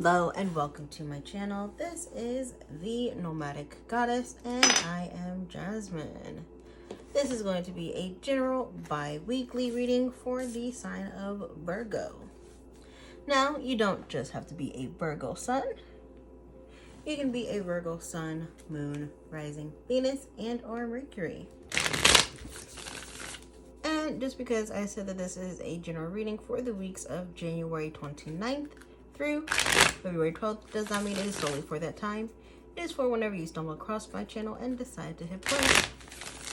Hello and welcome to my channel. This is the Nomadic Goddess and I am Jasmine. This is going to be a general bi-weekly reading for the sign of Virgo. Now, you don't just have to be a Virgo Sun. You can be a Virgo Sun, Moon, Rising, Venus, and or Mercury. And just because I said that this is a general reading for the weeks of January 29th through February 12th does not mean it is solely for that time. It is for whenever you stumble across my channel and decide to hit play.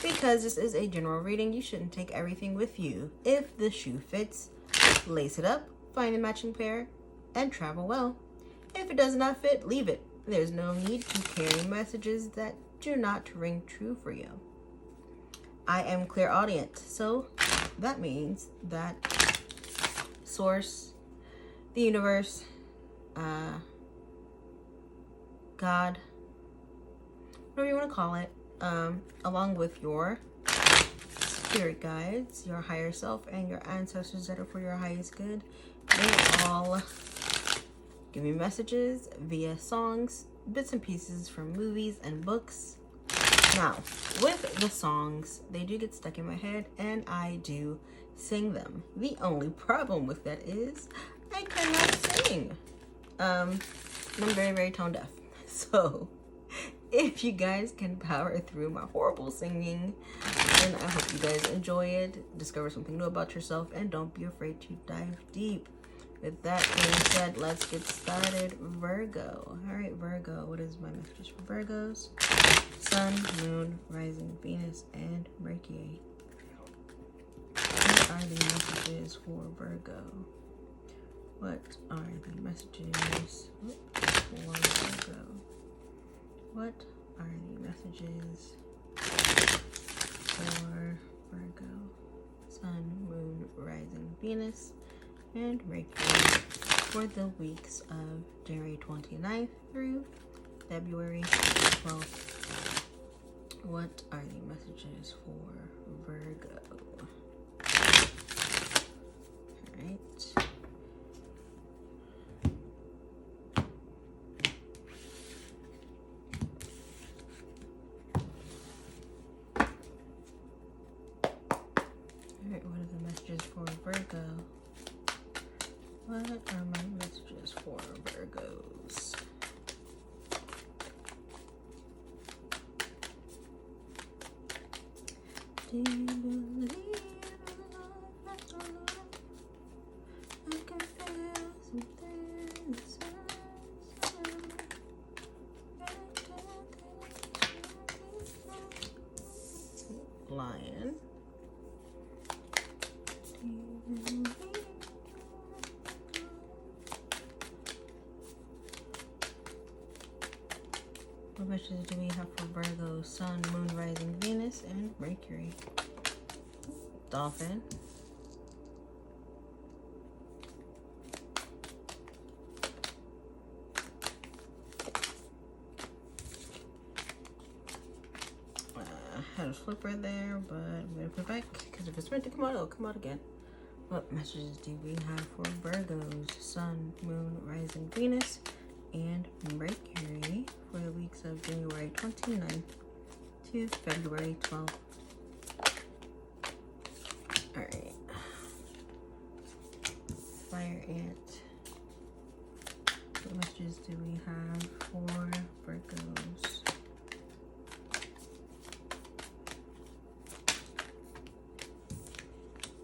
Because this is a general reading, you shouldn't take everything with you. If the shoe fits, lace it up, find a matching pair, and travel well. If it does not fit, leave it. There's no need to carry messages that do not ring true for you. I am clairaudient, so that means that Source, the universe, God, whatever you want to call it, along with your spirit guides, your higher self, and your ancestors that are for your highest good, they all give me messages via songs, bits and pieces from movies and books. Now, with the songs, they do get stuck in my head and I do sing them. The only problem with that is I cannot sing. I'm very, very tone deaf. So if you guys can power through my horrible singing, then I hope you guys enjoy it, discover something new about yourself, and don't be afraid to dive deep. With that being said, let's get started. Virgo. All right, Virgo. What is my messages for Virgos? Sun, Moon, Rising, Venus, and Mercury. What are the messages for Virgo? What are the messages for Virgo? What are the messages for Virgo? Sun, Moon, Rising, Venus, and Mercury for the weeks of January 29th through February 12th. What are the messages for Virgo? Alright. Alright, what are the messages for Virgo? What are my messages for Virgos? Do you believe in love after love? I can feel something inside. Lion. Do you believe? What messages do we have for Virgo, Sun, Moon, Rising, Venus, and Mercury? Dolphin. I had a flipper there, but I'm going to put it back because if it's meant to come out, it'll come out again. What messages do we have for Virgos, Sun, Moon, Rising, Venus, and Mercury for the weeks of January 29th to February 12th? Alright. Fire Ant. What messages do we have for Virgos?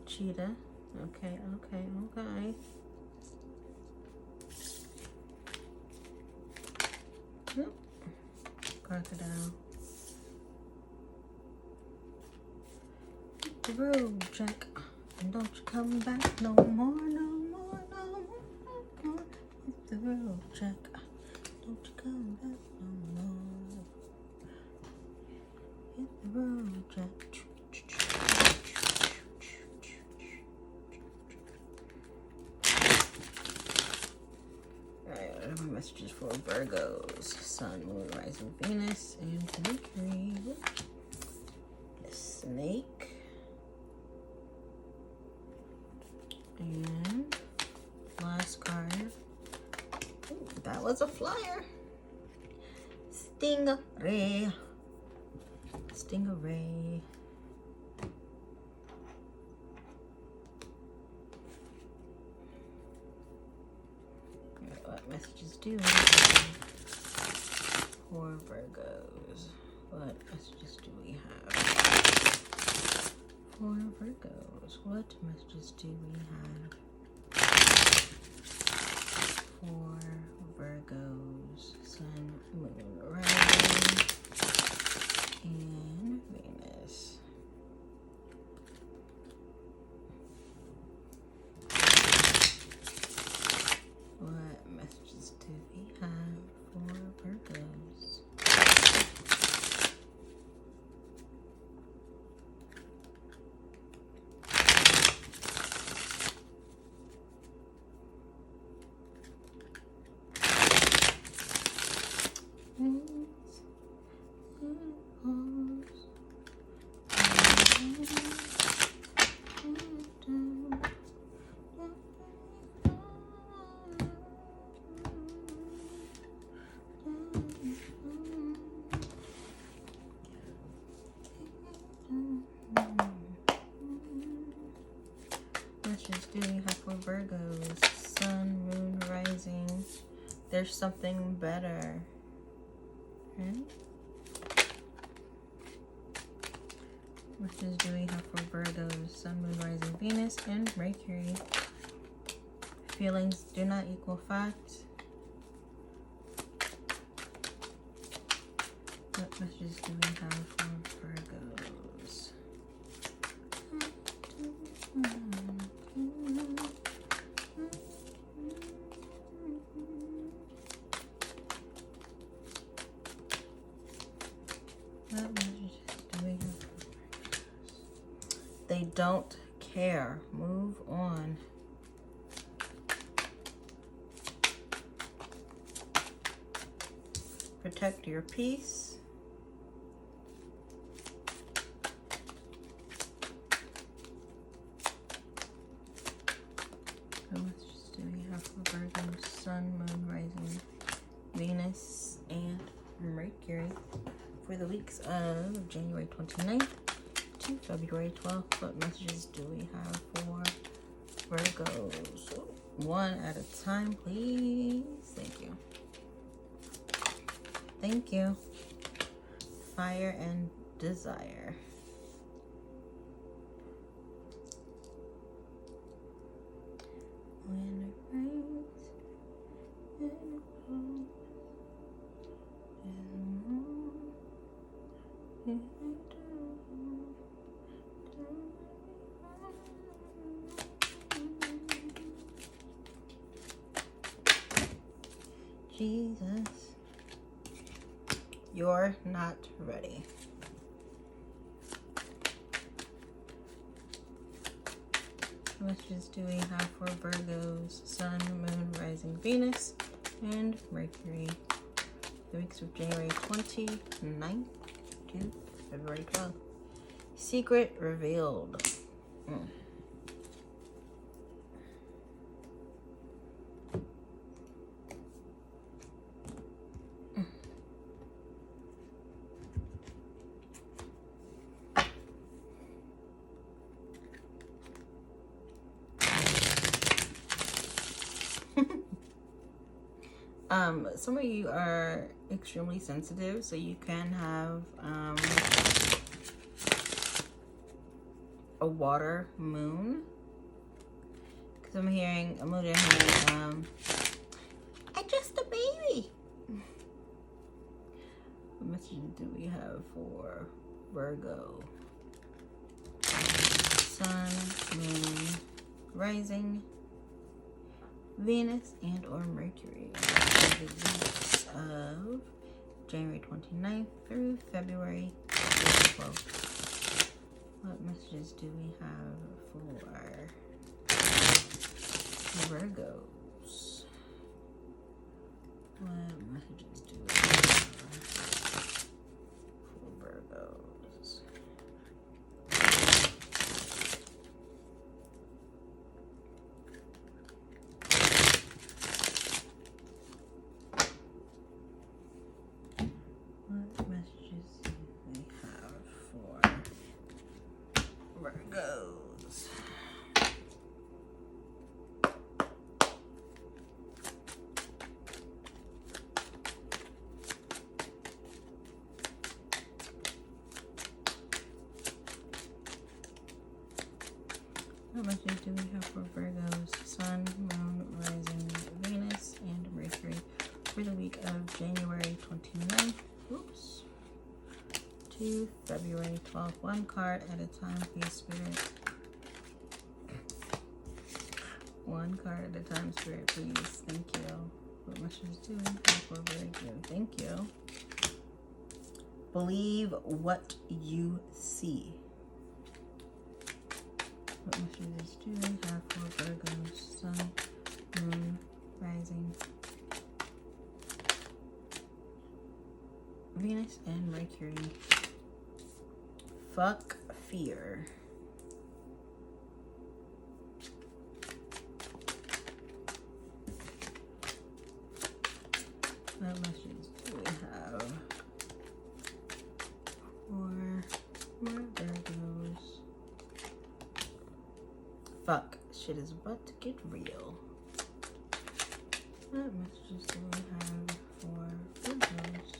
Cheetah. Okay. Nope. Crocodile. Hit the road, Jack. And don't you come back no more, no more, no more. Hit the road, Jack. Don't you come back no more. Hit the road, Jack. Messages for Virgos, Sun, Moon, Rising, Venus, and Mercury. Snake. And last card. Ooh, was a flyer. Stingray. Stingray. What messages do we have for Virgos? What messages do we have for Virgos? What messages do we have for Virgos? Sun, Moon, Rising, and Venus. What messages do we have for Virgos? Do we have for Virgos? Sun, Moon, Rising. There's something better. Okay. What do we have for Virgos? Sun, Moon, Rising, Venus, and Mercury. Feelings do not equal facts. What messages do we have for Virgos? They don't care. Move on. Protect your peace. What messages do we have for Virgo? Sun, Moon, Rising, Venus, and Mercury for the weeks of January 29th to February 12th. What messages do we have for Virgos? One at a time, please. Thank you. Thank you. Fire and desire. When it rains and it blows and the moon and Jesus, you're not ready. What messages do we have for Virgos? Sun, Moon, Rising, Venus, and Mercury. The weeks of January 29th to February 12th. Secret revealed. Some of you are extremely sensitive, so you can have a water moon. Because I'm hearing, I'm literally hearing, I just a baby. What message do we have for Virgo? Sun, Moon, Rising, Venus, and or Mercury. The weeks of January 29th through February 12th. What messages do we have for Virgos? What messages do we have for Virgos? Virgos. What messages do we have for Virgos? Sun, Moon, Rising, Venus, and Mercury for the week of January 29th. Oops. To February 12th. One card at a time, please, Spirit. One card at a time, Spirit, please. Thank you. What messages do we have for Virgo? Thank you. Believe what you see. What messages do we have for Virgos? Sun, Moon, Rising, Venus, and Mercury. Fuck fear. What messages do we have for Virgos? Fuck, shit is about to get real. What messages do we have for Virgos?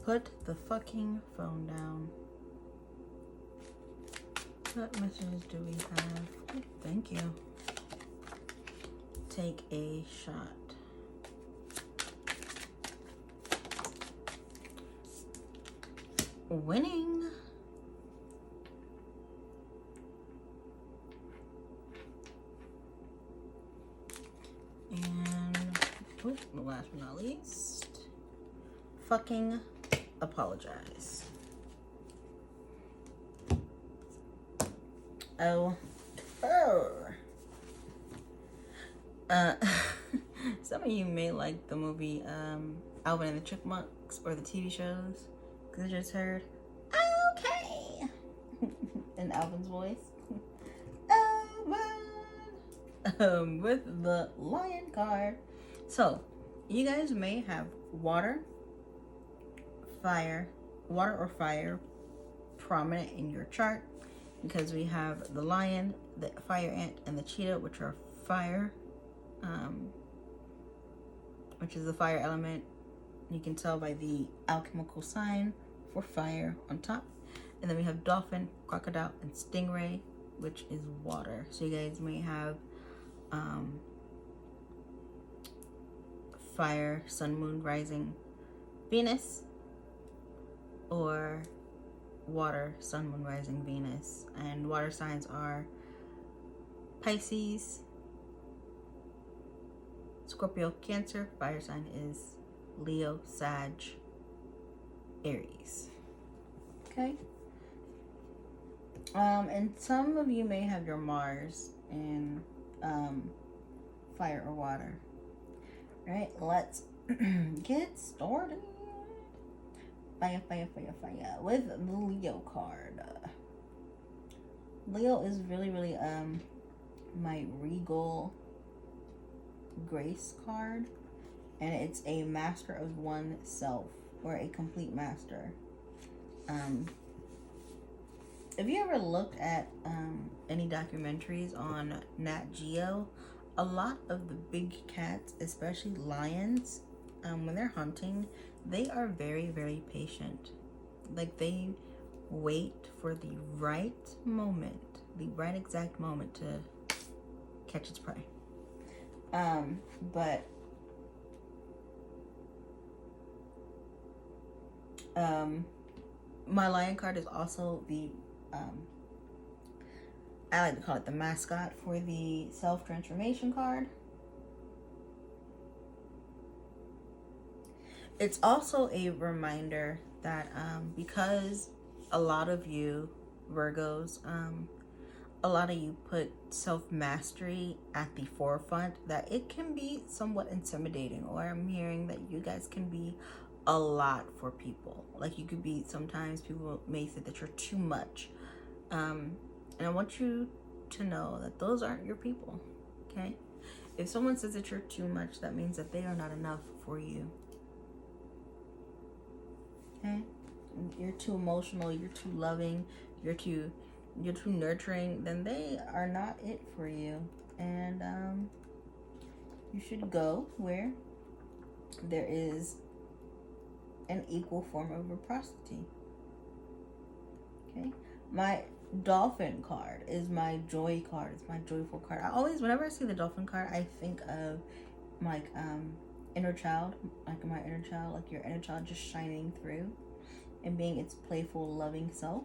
Put the fucking phone down. What messages do we have? Oh, thank you. Take a shot. Winning. And last but not least, fucking apologize. Oh. Some of you may like the movie Alvin and the Chipmunks or the TV shows, because I just heard okay in Alvin's voice. Alvin, with the Lion card. So you guys may have water or fire prominent in your chart, because we have the lion, the fire ant, and the cheetah, which are fire, which is the fire element. You can tell by the alchemical sign for fire on top. And then we have dolphin, crocodile, and stingray, which is water. So you guys may have fire, sun, moon, rising, Venus, or water, sun, moon, rising, Venus. And water signs are Pisces, Scorpio, Cancer. Fire sign is Leo, Sag, Aries. Okay. And some of you may have your Mars in fire or water. All right, let's get started. Fire, fire, fire, fire. With the Leo card. Leo is really, really my regal grace card. And it's a master of oneself, or a complete master. If you ever looked at any documentaries on Nat Geo, a lot of the big cats, especially lions, when they're hunting, they are very, very patient. Like, they wait for the right moment, the right exact moment to catch its prey. My lion card is also the I like to call it the mascot for the self-transformation card. It's also a reminder that because a lot of you Virgos, a lot of you put self-mastery at the forefront, that it can be somewhat intimidating, or I'm hearing that you guys can be a lot for people. Like, you could be, sometimes people may say that you're too much. And I want you to know that those aren't your people, okay? If someone says that you're too much, that means that they are not enough for you, okay? you're too emotional, you're too loving, you're too nurturing, then they are not it for you. And you should go where there is an equal form of reciprocity. Okay, my dolphin card is my joy card. It's my joyful card. I always, whenever I see the dolphin card, I think of like inner child, like my inner child, like your inner child just shining through and being its playful, loving self.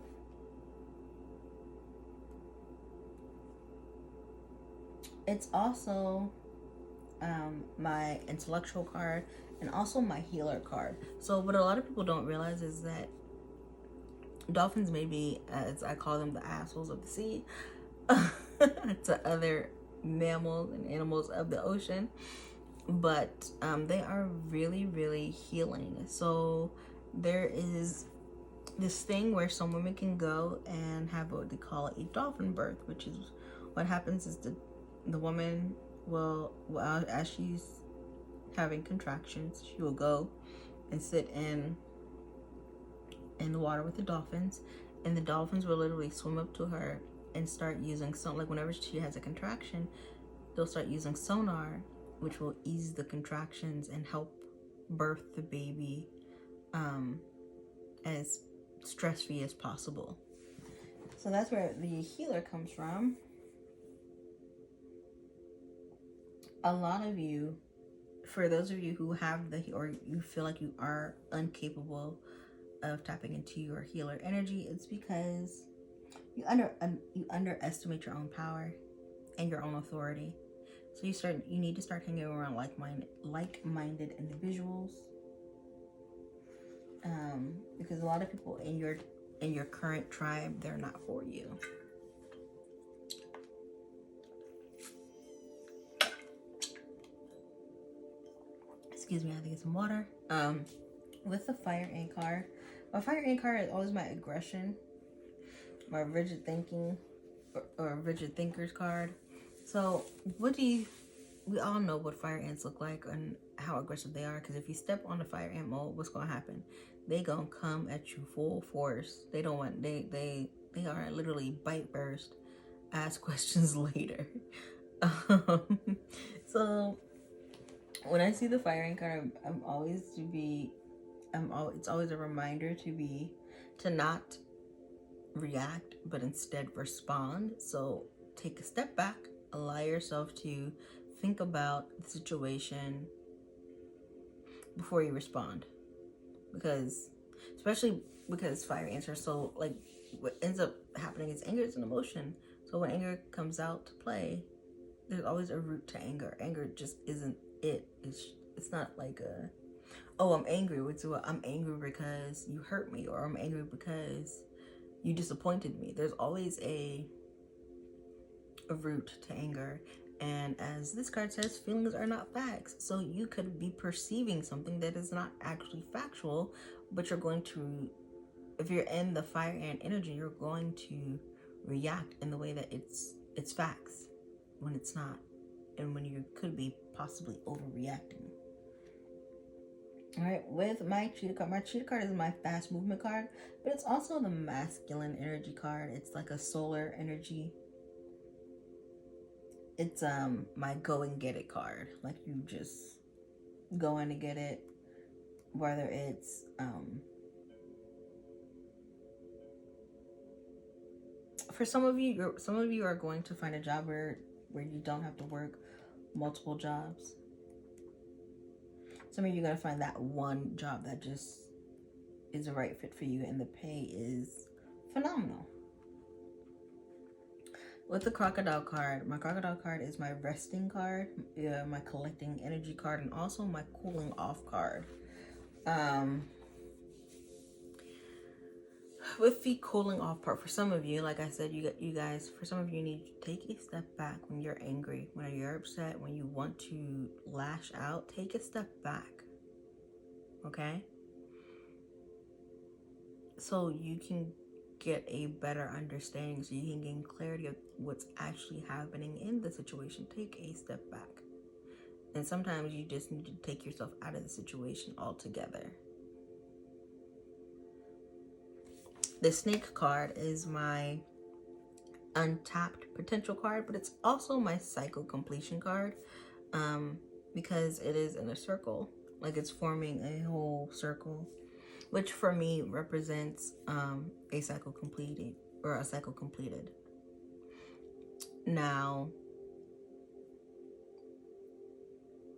It's also my intellectual card and also my healer card. So what a lot of people don't realize is that dolphins may be, as I call them, the assholes of the sea to other mammals and animals of the ocean, but they are really, really healing. So there is this thing where some women can go and have what they call a dolphin birth, which is what happens is the woman will, as she's having contractions, she will go and sit in the water with the dolphins, and the dolphins will literally swim up to her and start using like whenever she has a contraction, they'll start using sonar, which will ease the contractions and help birth the baby as stress-free as possible. So that's where the healer comes from. A lot of you, for those of you who have or you feel like you are incapable of tapping into your healer energy, it's because you underestimate your own power and your own authority. So you need to start hanging around like-minded individuals, because a lot of people in your current tribe, they're not for you. Excuse me, I have to get some water. With the Fire Ant card, my Fire Ant card is always my aggression, my rigid thinking, or rigid thinkers card. So we all know what fire ants look like and how aggressive they are, because if you step on the fire ant mode, what's gonna happen? They gonna come at you full force. They don't want, they are literally bite first, ask questions later. So when I see the fire ant card, it's always a reminder to not react, but instead respond. So take a step back, allow yourself to think about the situation before you respond, especially because fire ants are so, like, what ends up happening is anger is an emotion. So when anger comes out to play, there's always a root to anger. Anger just isn't it. It's not like I'm angry. I'm angry because you hurt me, or I'm angry because you disappointed me. There's always a root to anger. And as this card says, feelings are not facts. So you could be perceiving something that is not actually factual, but you're going to, if you're in the fire ant energy, you're going to react in the way that it's facts when it's not, and when you could be possibly overreacting. All right, with my cheetah card is my fast movement card, but it's also the masculine energy card. It's like a solar energy. It's my go and get it card. Like, you just go in to get it, whether it's for some of you are going to find a job where you don't have to work multiple jobs. Some of you are going to find that one job that just is the right fit for you, and the pay is phenomenal. With the crocodile card, my crocodile card is my resting card, my collecting energy card, and also my cooling off card. With the cooling off part, for some of you, like I said, you guys, for some of you, need to take a step back when you're angry, when you're upset, when you want to lash out. Take a step back, okay? So you can get a better understanding, so you can gain clarity of what's actually happening in the situation. Take a step back. And sometimes you just need to take yourself out of the situation altogether. the snake card is my untapped potential card, but it's also my cycle completion card, because it is in a circle, like it's forming a whole circle, which for me represents a cycle completed, or a cycle completed. Now,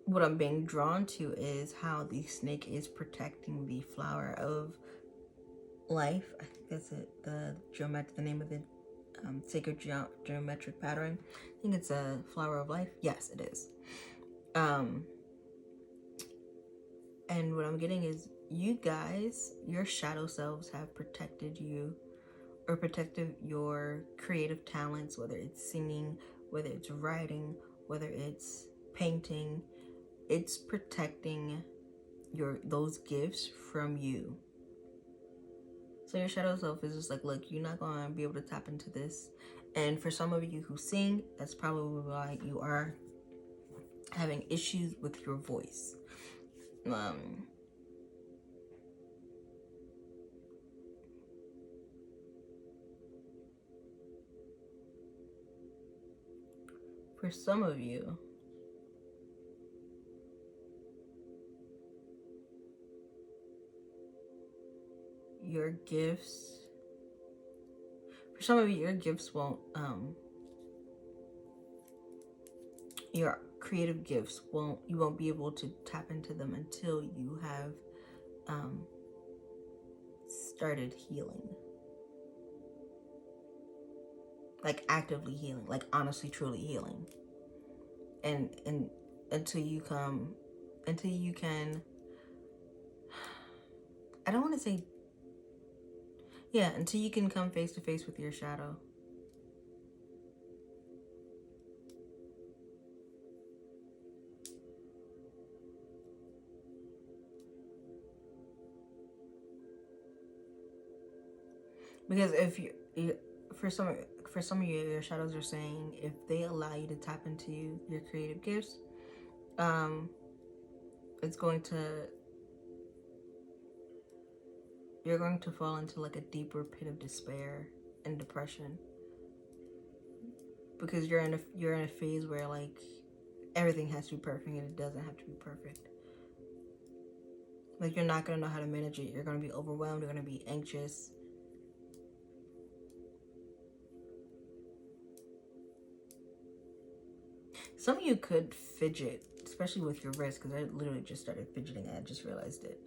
what I'm being drawn to is how the snake is protecting the flower of life. I think that's it. The name of the sacred geometric pattern. I think it's a flower of life. Yes, it is. And what I'm getting is, you guys, your shadow selves have protected you, or protected your creative talents, whether it's singing, whether it's writing, whether it's painting. It's protecting those gifts from you. So your shadow self is just like, look, you're not gonna be able to tap into this. And for some of you who sing, that's probably why you are having issues with your voice. For some of you, your gifts, your gifts won't, your creative gifts you won't be able to tap into them until you have started healing. Like actively healing, like honestly, truly healing. And until you can, I don't want to say, yeah, until you can come face to face with your shadow. Because if for some of you, your shadows are saying, if they allow you to tap into your creative gifts, you're going to fall into like a deeper pit of despair and depression, because you're in a phase where like everything has to be perfect, and it doesn't have to be perfect. Like, you're not going to know how to manage it. You're going to be overwhelmed. You're going to be anxious. Some of you could fidget, especially with your wrist, because I literally just started fidgeting. I just realized it.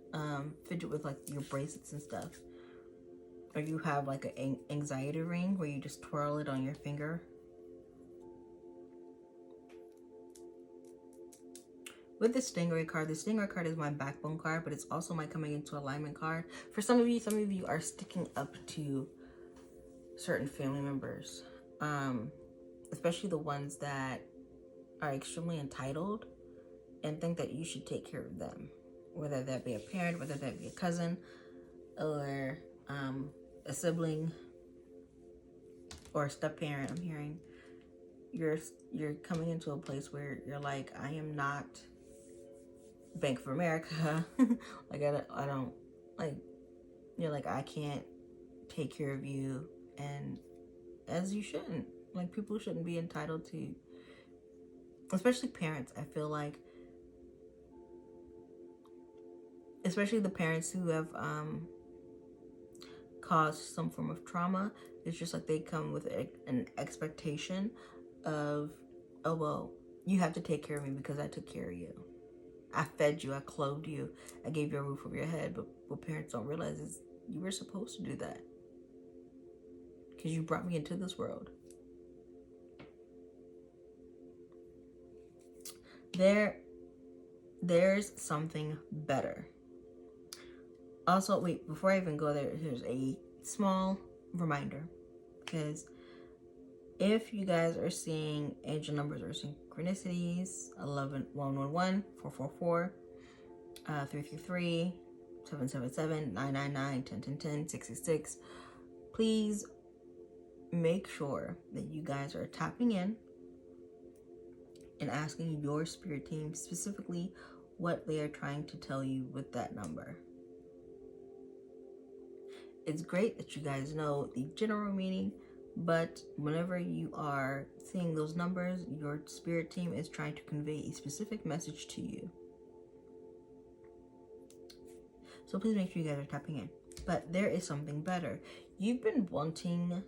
Fidget with like your bracelets and stuff. Or you have like an anxiety ring where you just twirl it on your finger. With the Stingray card is my backbone card, but it's also my coming into alignment card. For some of you are sticking up to certain family members, especially the ones that are extremely entitled and think that you should take care of them, whether that be a parent, whether that be a cousin, or a sibling, or a step parent. I'm hearing you're coming into a place where you're like, I am not Bank of America. Like, I don't, like, you're like, I can't take care of you, and as you shouldn't. Like, people shouldn't be entitled to, especially parents. I feel like, especially the parents who have caused some form of trauma. It's just like they come with an expectation of, oh, well, you have to take care of me because I took care of you. I fed you, I clothed you, I gave you a roof over your head. But what parents don't realize is you were supposed to do that because you brought me into this world. There's something better. Also, wait, before I even go there, here's a small reminder, because if you guys are seeing angel numbers or synchronicities, 11, 111, 444, 333, 777, 999, 1010, 666, please make sure that you guys are tapping in and asking your spirit team specifically what they are trying to tell you with that number. It's great that you guys know the general meaning, but whenever you are seeing those numbers, your spirit team is trying to convey a specific message to you. So please make sure you guys are tapping in. But there is something better. You've been wanting,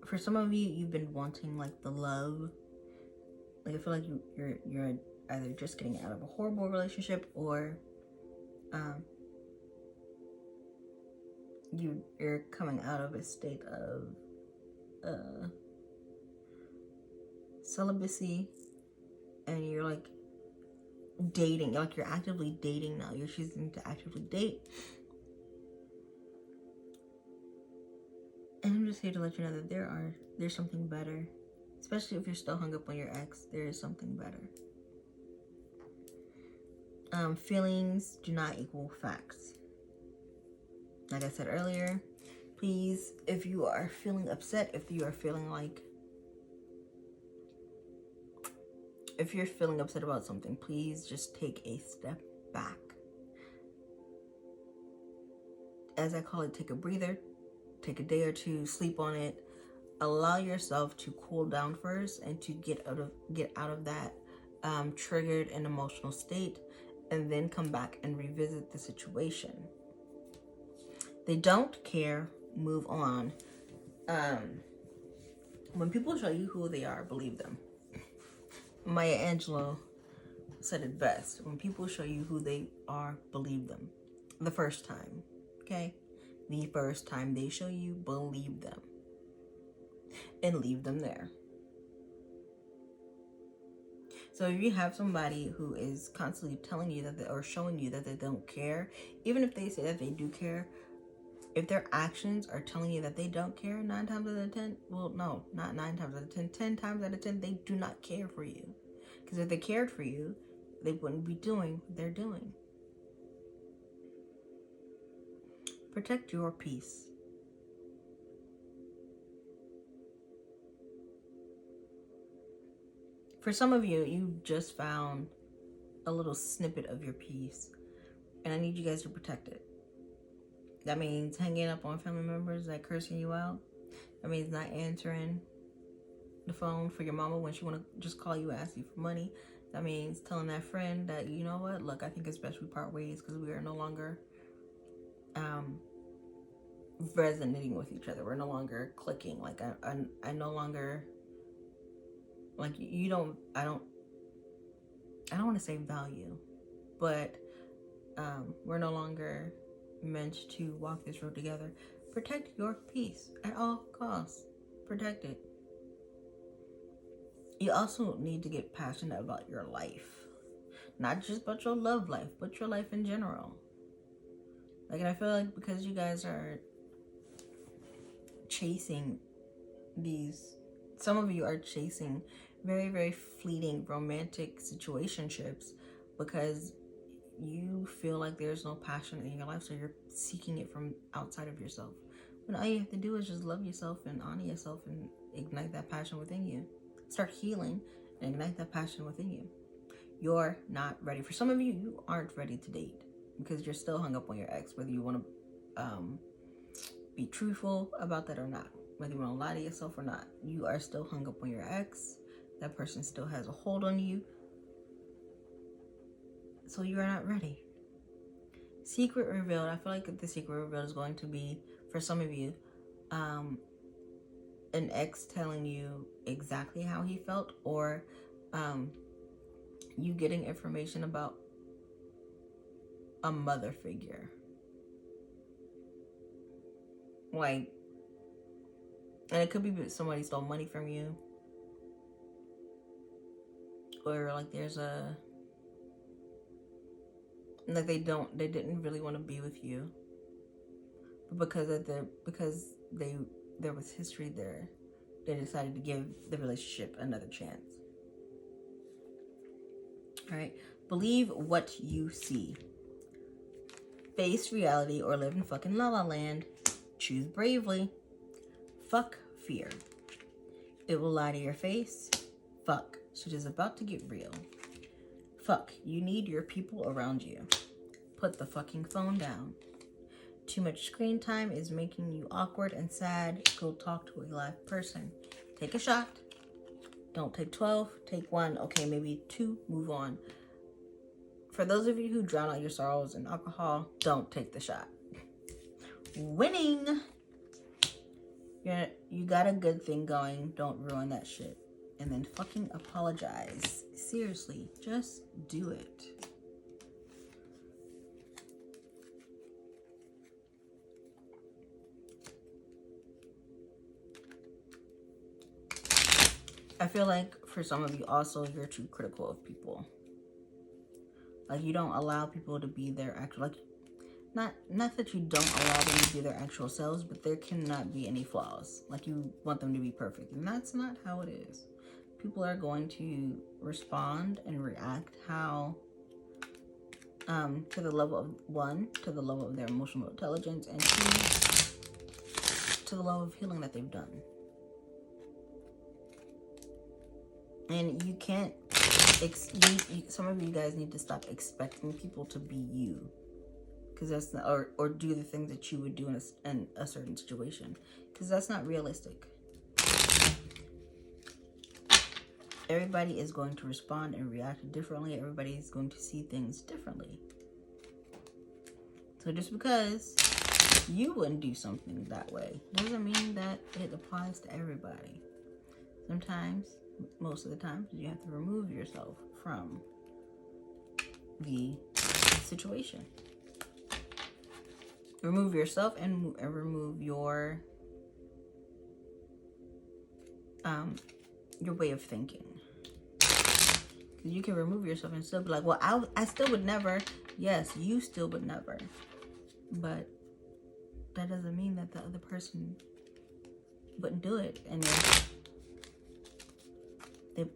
for some of you, you've been wanting like the love. Like I feel like you're either just getting out of a horrible relationship, or you're coming out of a state of celibacy, and you're like dating, like you're actively dating now. You're choosing to actively date. And I'm just here to let you know that there's something better. Especially if you're still hung up on your ex, there is something better. Feelings do not equal facts. Like I said earlier, please, if you are feeling upset, if you're feeling upset about something, please just take a step back. As I call it, take a breather, take a day or two, sleep on it, allow yourself to cool down first and to get out of that triggered and emotional state, and then come back and revisit the situation. They don't care, move on. When people show you who they are, believe them. Maya Angelou said it best. When people show you who they are, believe them. The first time, okay? The first time they show you, believe them. And leave them there. So if you have somebody who is constantly telling you that or showing you that they don't care, even if they say that they do care, if their actions are telling you that they don't care 9 times out of 10, well, no, not 9 times out of 10, 10 times out of 10, they do not care for you. Because if they cared for you, they wouldn't be doing what they're doing. Protect your peace. For some of you, you just found a little snippet of your peace, and I need you guys to protect it. That means hanging up on family members that cursing you out. That means not answering the phone for your mama when she want to just call you and ask you for money. That means telling that friend that, you know what, look, I think it's best we part ways because we are no longer resonating with each other. We're no longer clicking. Like I no longer, like I don't want to say value, but we're no longer meant to walk this road together. Protect your peace at all costs. Protect it. You also need to get passionate about your life. Not just about your love life, but your life in general. Like, and I feel like because you guys are chasing some of you are chasing very, very fleeting romantic situationships because you feel like there's no passion in your life, so you're seeking it from outside of yourself. When all you have to do is just love yourself and honor yourself and ignite that passion within you. Start healing and ignite that passion within you. You're not ready. For some of you, you aren't ready to date because you're still hung up on your ex, whether you want to be truthful about that or not, whether you want to lie to yourself or not. You are still hung up on your ex. That person still has a hold on you. So you are not ready. Secret revealed. I feel like the secret revealed is going to be, for some of you, an ex telling you exactly how he felt, or you getting information about a mother figure. Like, and it could be somebody stole money from you, or like there's like they didn't really want to be with you, but because there was history there, they decided to give the relationship another chance. All right, believe what you see. Face reality or live in fucking la la land. Choose bravely. Fuck fear. It will lie to your face. Fuck, shit is about to get real. Fuck, you need your people around you. Put the fucking phone down. Too much screen time is making you awkward and sad. Go talk to a live person. Take a shot. Don't take 12. Take 1. Okay, maybe 2. Move on. For those of you who drown out your sorrows in alcohol, don't take the shot. Winning. You got a good thing going. Don't ruin that shit. And then fucking apologize. Seriously, just do it. I feel like for some of you also, you're too critical of people. Like, you don't allow people to be their actual, like, not that you don't allow them to be their actual selves, but there cannot be any flaws. Like, you want them to be perfect, and that's not how it is. People are going to respond and react how, to the level of, 1, to the level of their emotional intelligence, and 2, to the level of healing that they've done. And you can't, some of you guys need to stop expecting people to be you. Because that's not, or do the things that you would do in a certain situation. Because that's not realistic. Everybody is going to respond and react differently. Everybody is going to see things differently. So just because you wouldn't do something that way doesn't mean that it applies to everybody. Sometimes, most of the time, you have to remove yourself from the situation. Remove yourself and remove your way of thinking. You can remove yourself and still be like, well, I still would never. Yes, you still would never. But that doesn't mean that the other person wouldn't do it. And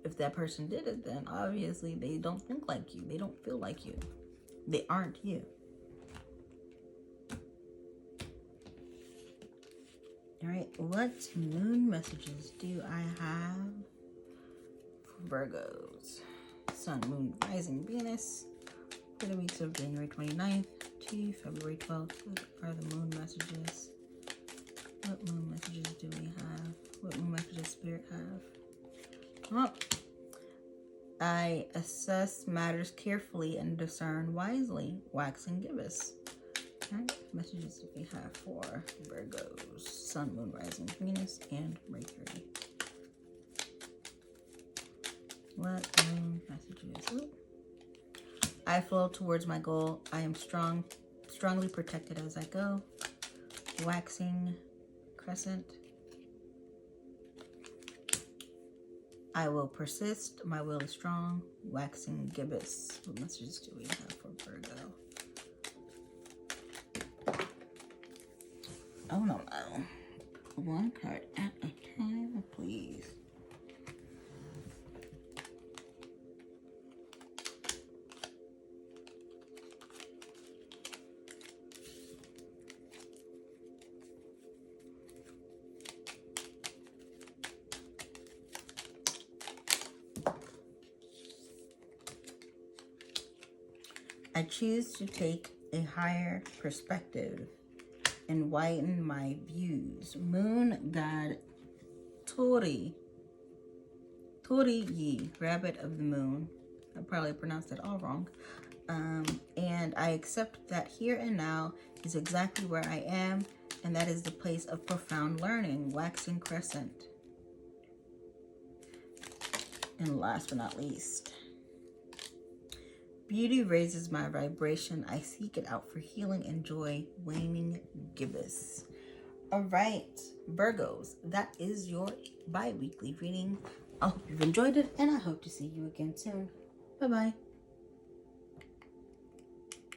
if that person did it, then obviously they don't think like you. They don't feel like you. They aren't you. All right, what moon messages do I have for Virgos? Sun, Moon, Rising, Venus for the weeks of January 29th to February 12th. What are the moon messages? What moon messages do we have? What moon messages Spirit have? Well, I assess matters carefully and discern wisely. Waxing gibbous. Okay, messages do we have for Virgos? Sun, Moon, Rising, Venus, and Mercury. What moon messages? Ooh. I flow towards my goal. I am strongly protected as I go. Waxing crescent. I will persist. My will is strong. Waxing gibbous. What messages do we have for Virgo? Oh, no. One card at a time, please. I choose to take a higher perspective and widen my views. Moon god Tori Yi, rabbit of the moon. I probably pronounced it all wrong. And I accept that here and now is exactly where I am, and that is the place of profound learning. Waxing crescent. And last but not least, beauty raises my vibration. I seek it out for healing and joy. Waning gibbous. All right, Virgos, that is your bi-weekly reading. I hope you've enjoyed it, and I hope to see you again soon. Bye-bye.